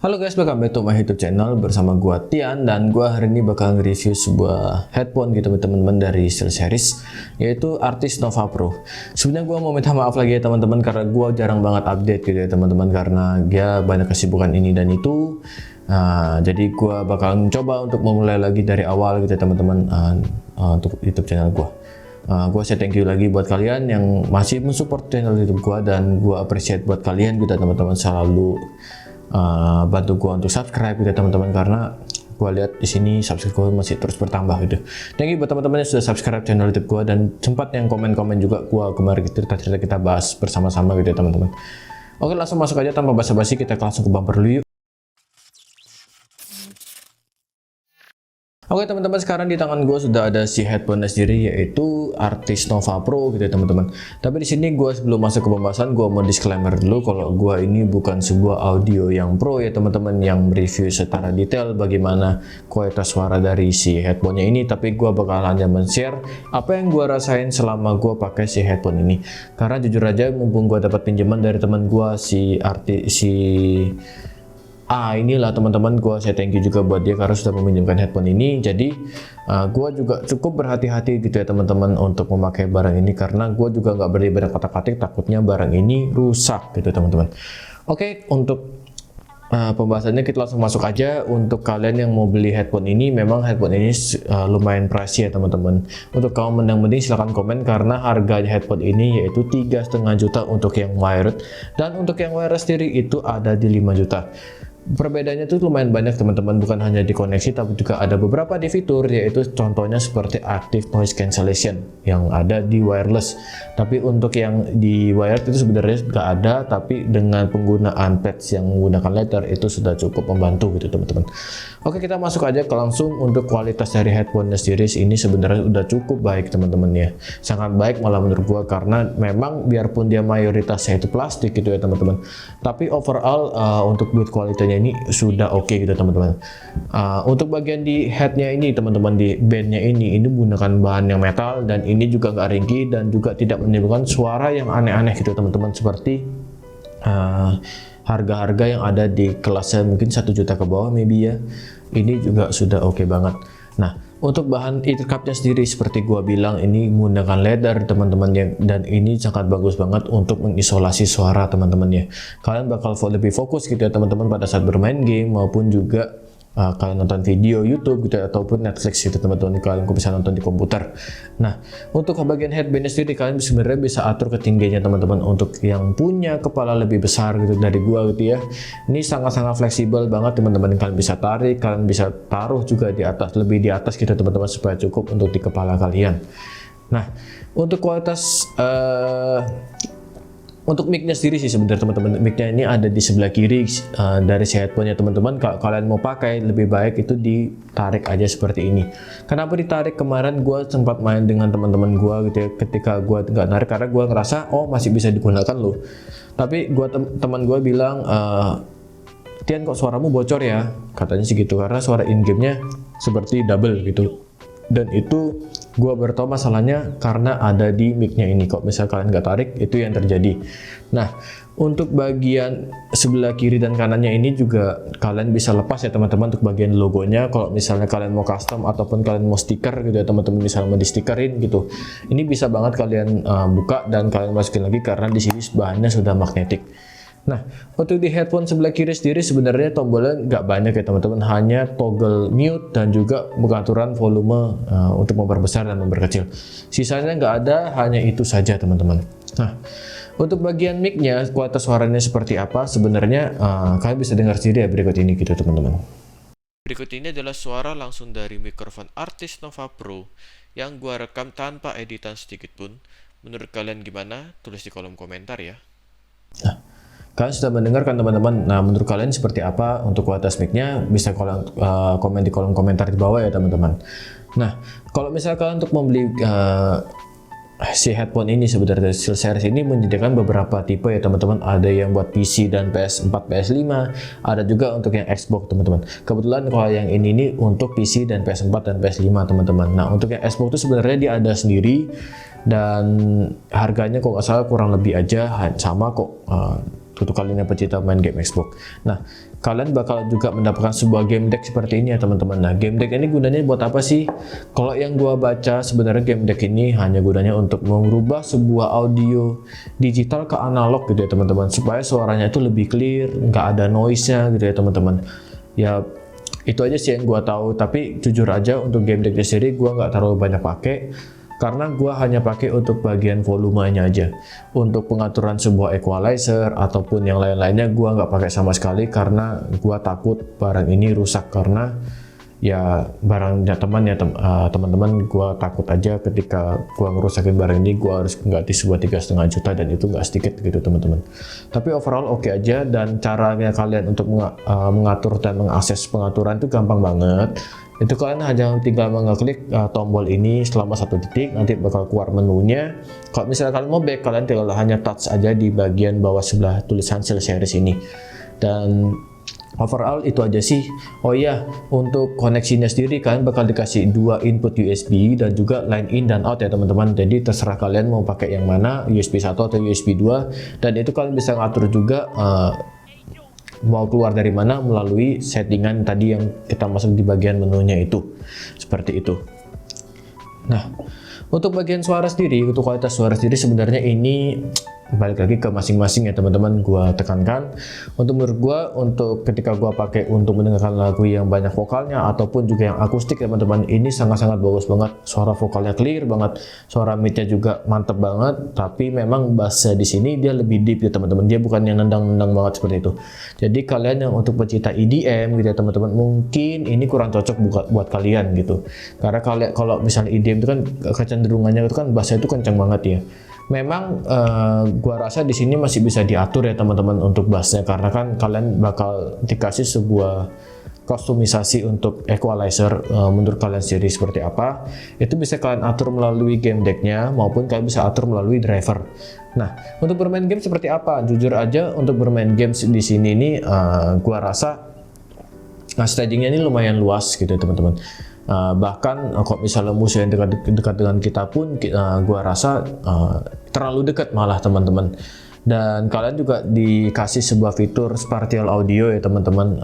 Halo guys, welcome back to my YouTube channel bersama gua Tian, dan gua hari ini bakal nge-review sebuah headphone gitu teman-teman dari SteelSeries, yaitu Artis Nova Pro. Sebenarnya gua mau minta maaf lagi ya teman-teman karena gua jarang banget update gitu ya teman-teman, karena dia banyak kesibukan ini dan itu. Jadi gua bakal mencoba untuk memulai lagi dari awal gitu ya teman-teman, untuk YouTube channel gua. Gue say thank you lagi buat kalian yang masih mensupport channel YouTube gua, dan gua appreciate buat kalian gitu teman-teman selalu bantu gua untuk subscribe gitu teman-teman, karena gua lihat di sini subscribe gua masih terus bertambah gitu. Thank you buat teman-teman yang sudah subscribe channel YouTube gua, dan sempat yang komen-komen juga gua kemarin cerita-cerita kita bahas bersama-sama gitu ya teman-teman. Oke, langsung masuk aja tanpa basa-basi, kita langsung ke bumper dulu yuk. Oke teman-teman, sekarang di tangan gue sudah ada si headphone sendiri, yaitu Artis Nova Pro gitu ya teman-teman. Tapi di sini gue sebelum masuk ke pembahasan, gue mau disclaimer dulu kalau gue ini bukan sebuah audio yang pro ya teman-teman, yang review secara detail bagaimana kualitas suara dari si headphone-nya ini. Tapi gue bakal hanya men-share apa yang gue rasain selama gue pakai si headphone ini. Karena jujur aja, mumpung gue dapat pinjaman dari teman gue inilah teman-teman, gue saya thank you juga buat dia karena sudah meminjamkan headphone ini. Jadi gue juga cukup berhati-hati gitu ya teman-teman untuk memakai barang ini, karena gue juga nggak berani berkata-kata takutnya barang ini rusak gitu teman-teman. Oke, untuk pembahasannya kita langsung masuk aja. Untuk kalian yang mau beli headphone ini, memang headphone ini lumayan pricey ya teman-teman. Untuk kamu mending silahkan komen, karena harga headphone ini yaitu 3,5 juta untuk yang wired, dan untuk yang wireless sendiri itu ada di 5 juta. Perbedaannya tuh lumayan banyak teman-teman, bukan hanya di koneksi tapi juga ada beberapa di fitur, yaitu contohnya seperti active noise cancellation yang ada di wireless. Tapi untuk yang di wired itu sebenarnya nggak ada, tapi dengan penggunaan pads yang menggunakan letter itu sudah cukup membantu gitu teman-teman. Oke, kita masuk aja ke langsung untuk kualitas dari headphone series ini. Sebenarnya udah cukup baik teman-teman ya, sangat baik malah menurut gua, karena memang biarpun dia mayoritasnya itu plastik gitu ya teman-teman, tapi overall untuk build kualitasnya ini sudah oke gitu teman-teman. Untuk bagian di headnya ini teman-teman, di bandnya ini menggunakan bahan yang metal, dan ini juga nggak ringkih dan juga tidak menimbulkan suara yang aneh-aneh gitu teman-teman, seperti harga-harga yang ada di kelasnya mungkin 1 juta ke bawah maybe ya. Ini juga sudah oke banget. Nah, untuk bahan ear cup-nya sendiri seperti gua bilang, ini menggunakan leather teman-teman ya, dan ini sangat bagus banget untuk mengisolasi suara teman-teman ya. Kalian bakal lebih fokus gitu ya teman-teman pada saat bermain game maupun juga kalian nonton video YouTube gitu ataupun Netflix gitu teman-teman, kalian bisa nonton di komputer. Nah, untuk bagian headband sendiri kalian sebenarnya bisa atur ketinggiannya teman-teman. Untuk yang punya kepala lebih besar gitu dari gua gitu ya, ini sangat-sangat fleksibel banget teman-teman. Kalian bisa tarik, kalian bisa taruh juga di atas, lebih di atas gitu teman-teman, supaya cukup untuk di kepala kalian. Nah, untuk kualitas untuk mic-nya sendiri sih sebenarnya teman-teman, mic-nya ini ada di sebelah kiri dari si headphone-nya teman-teman. Kalau kalian mau pakai lebih baik itu ditarik aja seperti ini. Kenapa ditarik? Kemarin gue sempat main dengan teman-teman gue gitu ya, ketika gue nggak narik karena gue ngerasa oh masih bisa digunakan loh. Tapi teman gue bilang, Tian kok suaramu bocor ya, katanya sih gitu, karena suara in-game-nya seperti double gitu. Dan itu gua baru tahu masalahnya karena ada di mic-nya ini. Kok misal kalian nggak tarik, itu yang terjadi. Nah, untuk bagian sebelah kiri dan kanannya ini juga kalian bisa lepas ya teman-teman, untuk bagian logonya. Kalau misalnya kalian mau custom ataupun kalian mau stiker gitu ya teman-teman, misalnya mau di stikerin gitu, ini bisa banget kalian buka dan kalian masukin lagi, karena di sini bahannya sudah magnetik. Nah, untuk di headphone sebelah kiri sendiri sebenarnya tombolnya nggak banyak ya teman-teman, hanya toggle mute dan juga pengaturan volume untuk memperbesar dan memperkecil. Sisanya nggak ada, hanya itu saja teman-teman. Nah, untuk bagian mic-nya, kualitas suaranya seperti apa sebenarnya kalian bisa dengar sendiri ya berikut ini gitu teman-teman. Berikut ini adalah suara langsung dari mikrofon Artis Nova Pro yang gua rekam tanpa editan sedikit pun. Menurut kalian gimana? Tulis di kolom komentar ya. Nah, kalian sudah mendengarkan teman-teman. Nah, menurut kalian seperti apa untuk kualitas mic-nya? Bisa kalian komen di kolom komentar di bawah ya teman-teman. Nah, kalau misalnya kalian untuk membeli si headphone ini, sebenarnya SteelSeries ini menyediakan beberapa tipe ya teman-teman. Ada yang buat PC dan PS4, PS5, ada juga untuk yang Xbox teman-teman. Kebetulan kalau yang ini untuk PC dan PS4 dan PS5 teman-teman. Nah, untuk yang Xbox itu sebenarnya dia ada sendiri, dan harganya kok nggak salah kurang lebih aja sama kok untuk kalian yang pecinta main game Xbox. Nah, kalian bakal juga mendapatkan sebuah game deck seperti ini ya teman-teman. Nah, game deck ini gunanya buat apa sih? Kalau yang gua baca sebenarnya game deck ini hanya gunanya untuk merubah sebuah audio digital ke analog gitu ya teman-teman, supaya suaranya itu lebih clear, nggak ada noise-nya gitu ya teman-teman. Ya itu aja sih yang gua tahu, tapi jujur aja untuk game deck sendiri gua nggak terlalu banyak pakai, karena gua hanya pakai untuk bagian volumenya aja. Untuk pengaturan sebuah equalizer ataupun yang lain-lainnya gua nggak pakai sama sekali, karena gua takut barang ini rusak, karena ya barangnya teman-teman, gua takut aja ketika gua ngerusakin barang ini gua harus ganti sebuah 3,5 juta, dan itu nggak sedikit gitu teman-teman. Tapi overall oke aja, dan caranya kalian untuk mengatur dan mengakses pengaturan itu gampang banget. Itu kalian hanya tinggal mengeklik tombol ini selama 1 detik, nanti bakal keluar menunya. Kalau misalnya kalian mau back, kalian tinggal hanya touch aja di bagian bawah sebelah tulisan SteelSeries ini. Dan overall itu aja sih. Oh iya, untuk koneksinya sendiri kalian bakal dikasih 2 input USB dan juga line in dan out ya teman-teman. Jadi terserah kalian mau pakai yang mana, USB 1 atau USB 2, dan itu kalian bisa ngatur juga mau keluar dari mana melalui settingan tadi yang kita masuk di bagian menunya itu. Seperti itu. Nah, untuk bagian suara sendiri, untuk kualitas suara sendiri sebenarnya ini balik lagi ke masing-masing ya teman-teman. Gua tekankan, untuk menurut gua, untuk ketika gua pakai untuk mendengarkan lagu yang banyak vokalnya ataupun juga yang akustik ya teman-teman, ini sangat-sangat bagus banget. Suara vokalnya clear banget, suara midnya juga mantep banget. Tapi memang bassnya di sini dia lebih deep ya teman-teman, dia bukan yang nendang-nendang banget seperti itu. Jadi kalian yang untuk pecinta EDM gitu ya teman-teman, mungkin ini kurang cocok buat kalian gitu, karena kalian kalau misalnya EDM itu kan kecenderungannya itu kan bassnya itu kencang banget ya. Memang gua rasa di sini masih bisa diatur ya teman-teman untuk bassnya, karena kan kalian bakal dikasih sebuah kustomisasi untuk equalizer. Menurut kalian sendiri seperti apa, itu bisa kalian atur melalui game decknya, maupun kalian bisa atur melalui driver. Nah, untuk bermain game seperti apa? Jujur aja untuk bermain games di sini ini gua rasa stagingnya ini lumayan luas gitu ya teman-teman. Bahkan kalau misalnya musuh yang dekat dengan kita pun gua rasa terlalu dekat malah teman-teman. Dan kalian juga dikasih sebuah fitur spatial audio ya teman-teman.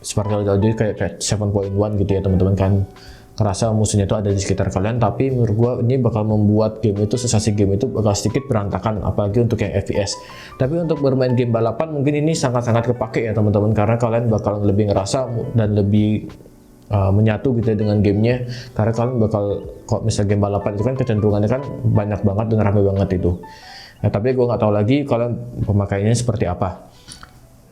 Spatial audio kayak 7.1 gitu ya teman-teman, kan ngerasa musuhnya itu ada di sekitar kalian. Tapi menurut gua ini bakal membuat game itu, sensasi game itu bakal sedikit berantakan, apalagi untuk yang FPS. Tapi untuk bermain game balapan mungkin ini sangat-sangat kepake ya teman-teman, karena kalian bakal lebih ngerasa dan lebih menyatu gitu ya dengan gamenya. Karena kalian bakal, kalau misalnya game balapan itu kan kecenderungannya kan banyak banget dan rame banget itu. Nah, tapi gue nggak tahu lagi kalian pemakaiannya seperti apa.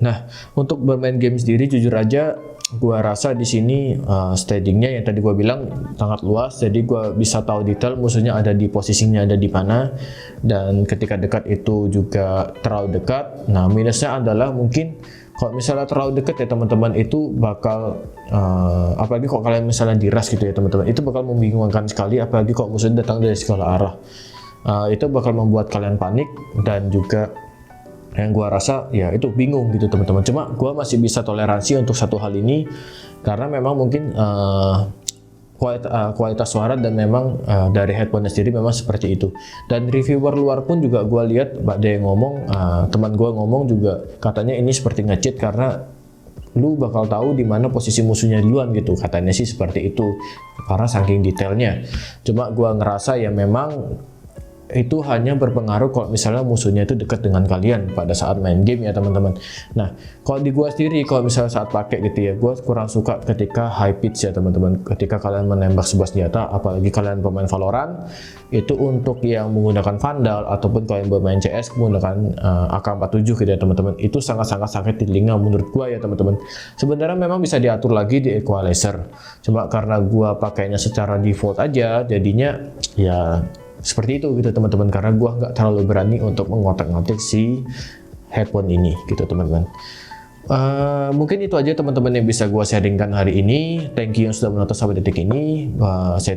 Nah, untuk bermain game sendiri jujur aja gue rasa di sini stagingnya yang tadi gue bilang sangat luas, jadi gue bisa tahu detail musuhnya ada di posisinya ada di mana, dan ketika dekat itu juga terlalu dekat. Nah, minusnya adalah mungkin kalau misalnya terlalu dekat ya teman-teman, itu bakal apalagi kalau kalian misalnya diras gitu ya teman-teman, itu bakal membingungkan sekali, apalagi kalau musuhnya datang dari segala arah. Itu bakal membuat kalian panik, dan juga yang gua rasa ya itu bingung gitu teman-teman. Cuma gua masih bisa toleransi untuk satu hal ini, karena memang mungkin kualitas suara dan memang dari headphone sendiri memang seperti itu. Dan reviewer luar pun juga gua lihat ada yang ngomong, teman gua ngomong juga katanya ini seperti nge-cheat, karena lu bakal tahu di mana posisi musuhnya duluan gitu, katanya sih seperti itu karena saking detailnya. Cuma gua ngerasa ya memang itu hanya berpengaruh kalau misalnya musuhnya itu dekat dengan kalian pada saat main game ya teman-teman. Nah, kalau di gua sendiri kalau misalnya saat pakai gitu ya, gua kurang suka ketika high pitch ya teman-teman. Ketika kalian menembak sebuah senjata, apalagi kalian pemain Valorant, itu untuk yang menggunakan Vandal ataupun kalian bermain CS menggunakan AK-47 gitu ya teman-teman, itu sangat-sangat sakit di telinga menurut gua ya teman-teman. Sebenarnya memang bisa diatur lagi di equalizer, cuma karena gua pakainya secara default aja, jadinya ya seperti itu gitu teman-teman, karena gua nggak terlalu berani untuk mengotak-ngatik si headphone ini gitu teman-teman. Mungkin itu aja teman-teman yang bisa gua sharingkan hari ini. Thank you yang sudah menonton sampai detik ini. Saya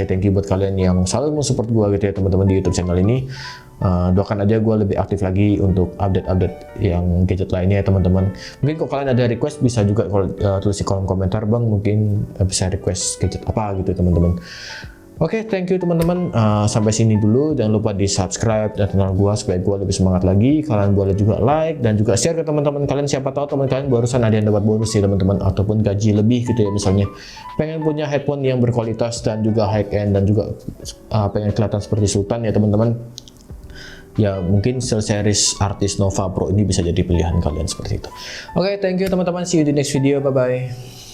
thank you buat kalian yang selalu mensupport gua gitu ya teman-teman di YouTube channel ini. Doakan aja gua lebih aktif lagi untuk update-update yang gadget lainnya ya teman-teman. Mungkin kalau kalian ada request bisa juga tulis di kolom komentar, bang mungkin bisa request gadget apa gitu teman-teman. Oke, thank you teman-teman. Sampai sini dulu. Jangan lupa di subscribe dan channel gua supaya gua lebih semangat lagi. Kalian boleh juga like dan juga share ke teman-teman kalian. Siapa tahu teman kalian barusan ada yang dapat bonus sih teman-teman, ataupun gaji lebih gitu ya misalnya. Pengen punya headphone yang berkualitas dan juga high end dan juga pengen kelihatan seperti Sultan ya teman-teman. Ya mungkin series Artis Nova Pro ini bisa jadi pilihan kalian seperti itu. Oke, thank you teman-teman. See you di next video. Bye bye.